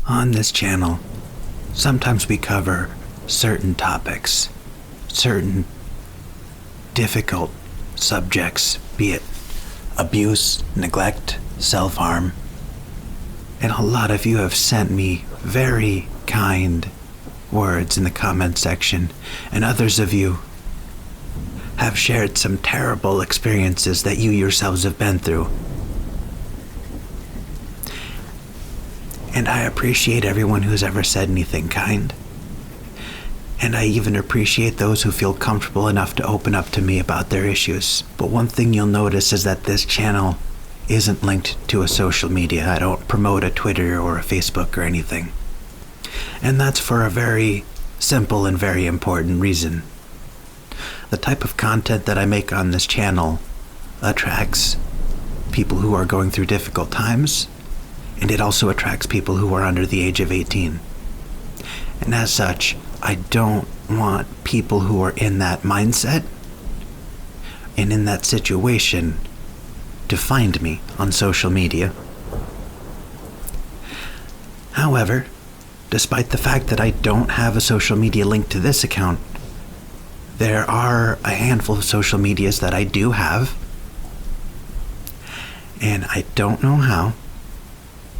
On this channel, sometimes we cover certain topics, certain difficult subjects, be it abuse, neglect, self-harm. And a lot of you have sent me very kind words in the comment section, and others of you have shared some terrible experiences that you yourselves have been through. And I appreciate everyone who's ever said anything kind. And I even appreciate those who feel comfortable enough to open up to me about their issues. But one thing you'll notice is that this channel isn't linked to a social media. I don't promote a Twitter or a Facebook or anything. And that's for a very simple and very important reason. The type of content that I make on this channel attracts people who are going through difficult times, and it also attracts people who are under the age of 18. And as such, I don't want people who are in that mindset and in that situation to find me on social media. However, despite the fact that I don't have a social media link to this account, there are a handful of social medias that I do have, and I don't know how,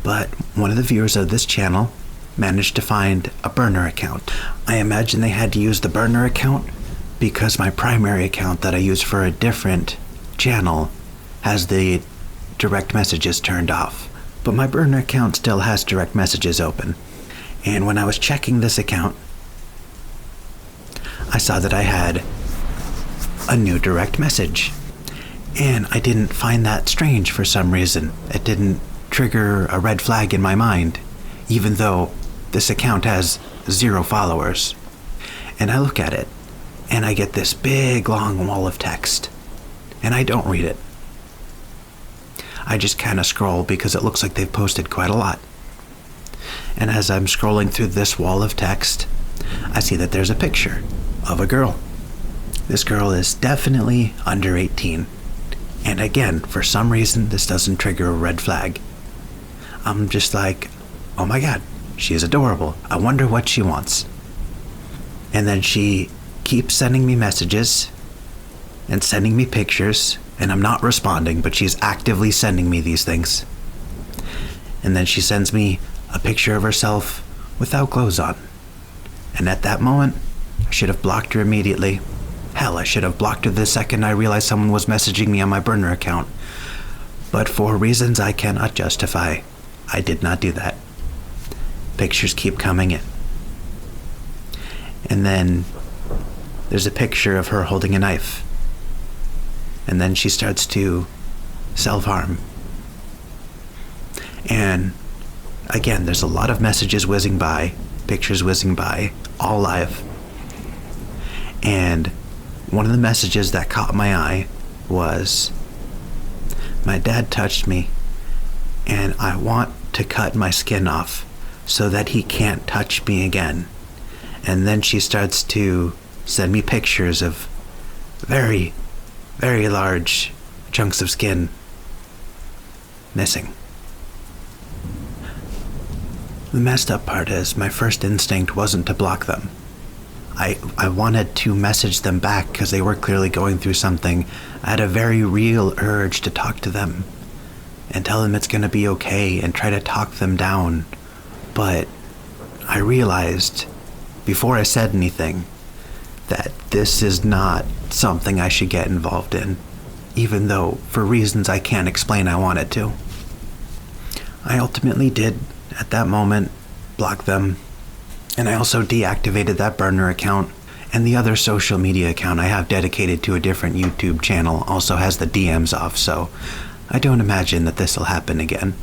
but one of the viewers of this channel managed to find a burner account. I imagine they had to use the burner account because my primary account that I use for a different channel has the direct messages turned off. But my burner account still has direct messages open. And when I was checking this account, I saw that I had a new direct message. And I didn't find that strange for some reason. It didn't trigger a red flag in my mind, even though this account has 0 followers. And I look at it, and I get this big long wall of text, and I don't read it. I just kind of scroll because it looks like they've posted quite a lot. And as I'm scrolling through this wall of text, I see that there's a picture of a girl. This girl is definitely under 18. And again, for some reason, this doesn't trigger a red flag. I'm just like, oh my god, she is adorable. I wonder what she wants. And then she keeps sending me messages and sending me pictures, and I'm not responding, but she's actively sending me these things. And then she sends me a picture of herself without clothes on. And at that moment, I should have blocked her immediately. Hell, I should have blocked her the second I realized someone was messaging me on my burner account. But for reasons I cannot justify, I did not do that. Pictures keep coming in. And then there's a picture of her holding a knife. And then she starts to self-harm. And again, there's a lot of messages whizzing by, pictures whizzing by, all live. And one of the messages that caught my eye was, "My dad touched me, and I want to cut my skin off so that he can't touch me again." And then she starts to send me pictures of very, very large chunks of skin missing. The messed up part is my first instinct wasn't to block them. I wanted to message them back because they were clearly going through something. I had a very real urge to talk to them and tell them it's going to be okay and try to talk them down. But I realized before I said anything that this is not something I should get involved in, even though for reasons I can't explain I wanted to. I ultimately did, at that moment, block them. And I also deactivated that burner account, and the other social media account I have dedicated to a different YouTube channel also has the DMs off, so I don't imagine that this will happen again.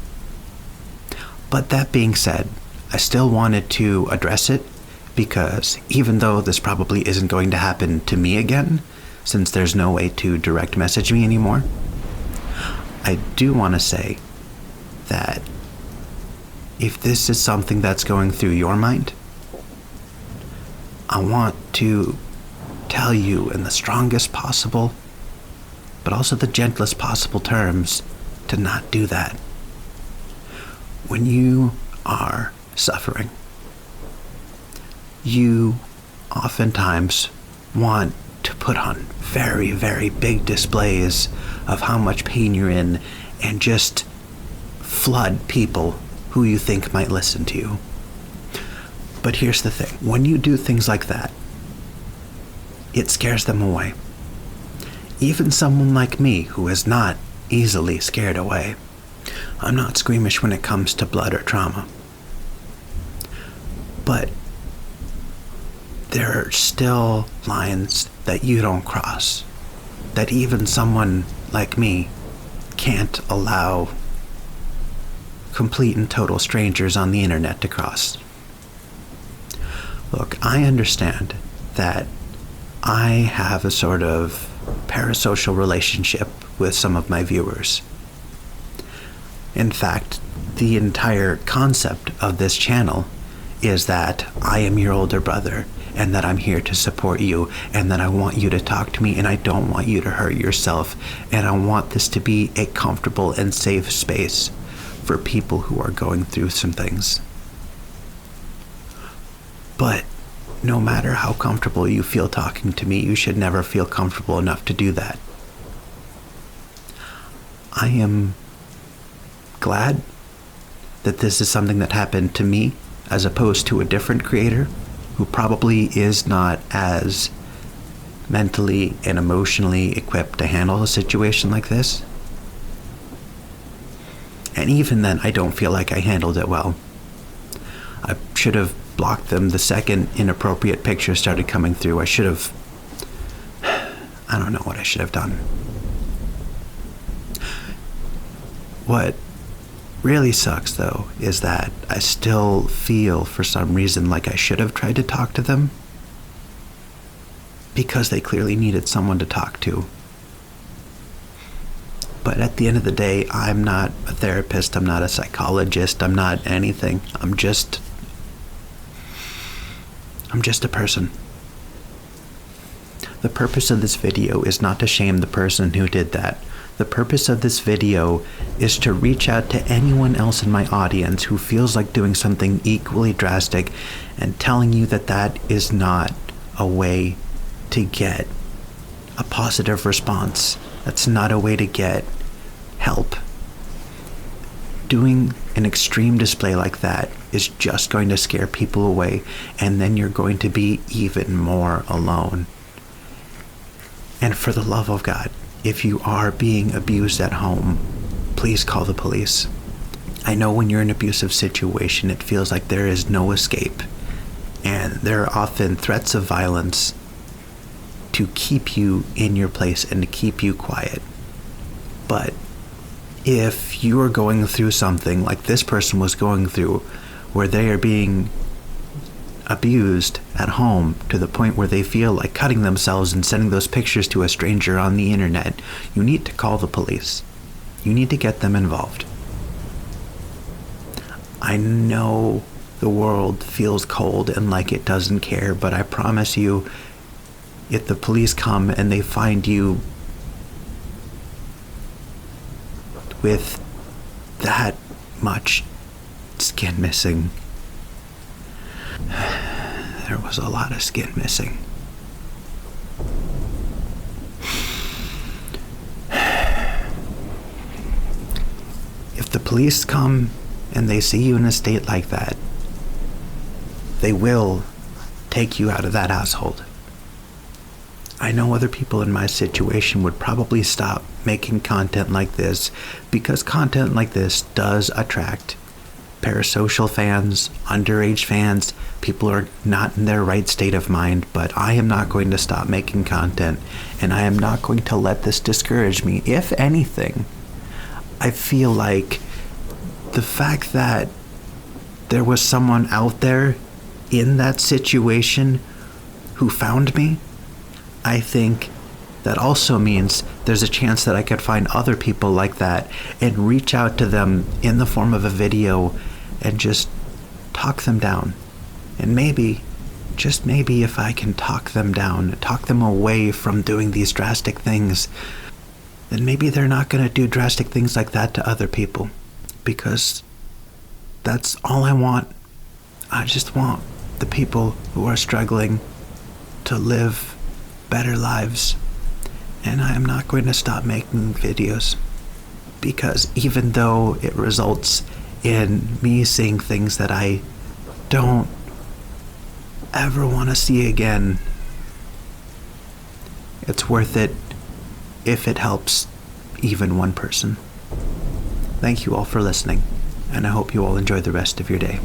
But that being said, I still wanted to address it because even though this probably isn't going to happen to me again, since there's no way to direct message me anymore, I do want to say that if this is something that's going through your mind, I want to tell you in the strongest possible, but also the gentlest possible terms, to not do that. When you are suffering. You oftentimes want to put on very, very big displays of how much pain you're in and just flood people who you think might listen to you. But here's the thing. When you do things like that, it scares them away. Even someone like me, who is not easily scared away, I'm not squeamish when it comes to blood or trauma. But there are still lines that you don't cross, that even someone like me can't allow complete and total strangers on the internet to cross. Look, I understand that I have a sort of parasocial relationship with some of my viewers. In fact, the entire concept of this channel is that I am your older brother and that I'm here to support you and that I want you to talk to me and I don't want you to hurt yourself, and I want this to be a comfortable and safe space for people who are going through some things. But no matter how comfortable you feel talking to me, you should never feel comfortable enough to do that. I am glad that this is something that happened to me as opposed to a different creator who probably is not as mentally and emotionally equipped to handle a situation like this. And even then, I don't feel like I handled it well. I should have blocked them the second inappropriate pictures started coming through. I don't know what I should have done. What really sucks, though, is that I still feel for some reason like I should have tried to talk to them because they clearly needed someone to talk to. But at the end of the day, I'm not a therapist, I'm not a psychologist, I'm not anything. I'm just a person. The purpose of this video is not to shame the person who did that. The purpose of this video is to reach out to anyone else in my audience who feels like doing something equally drastic and telling you that that is not a way to get a positive response. That's not a way to get help. Doing an extreme display like that is just going to scare people away, and then you're going to be even more alone. And for the love of God, if you are being abused at home, please call the police. I know when you're in an abusive situation, it feels like there is no escape, and there are often threats of violence to keep you in your place and to keep you quiet. But if you are going through something like this person was going through, where they are being abused at home to the point where they feel like cutting themselves and sending those pictures to a stranger on the internet, you need to call the police. You need to get them involved. I know the world feels cold and like it doesn't care, but I promise you, if the police come and they find you with that much skin missing, there was a lot of skin missing. If the police come and they see you in a state like that, they will take you out of that household. I know other people in my situation would probably stop making content like this because content like this does attract parasocial fans, underage fans, people who are not in their right state of mind, but I am not going to stop making content, and I am not going to let this discourage me. If anything, I feel like the fact that there was someone out there in that situation who found me, I think that also means there's a chance that I could find other people like that and reach out to them in the form of a video and just talk them down. And maybe, just maybe, if I can talk them down, talk them away from doing these drastic things, then maybe they're not going to do drastic things like that to other people. Because that's all I want I just want the people who are struggling to live better lives. And I am not going to stop making videos, because even though it results in me seeing things that I don't ever want to see again, it's worth it if it helps even one person. Thank you all for listening, and I hope you all enjoy the rest of your day.